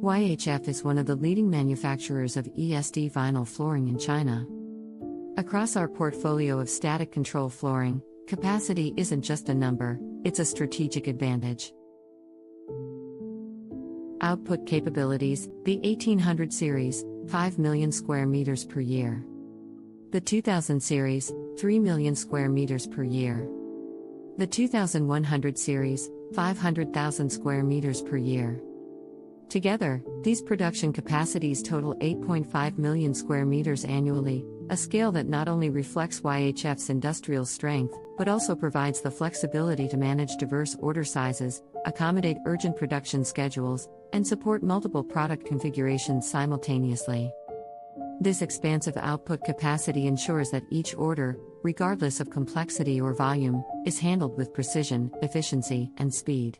Y.H.F is one of the leading manufacturers of ESD vinyl flooring in China. Across our portfolio of static control flooring, capacity isn't just a number, it's a strategic advantage. Output capabilities: the 1800 series, 5 million square meters per year. The 2000 series, 3 million square meters per year. The 2100 series, 500,000 square meters per year. Together, these production capacities total 8.5 million square meters annually, a scale that not only reflects Y.H.F's industrial strength, but also provides the flexibility to manage diverse order sizes, accommodate urgent production schedules, and support multiple product configurations simultaneously. This expansive output capacity ensures that each order, regardless of complexity or volume, is handled with precision, efficiency, and speed.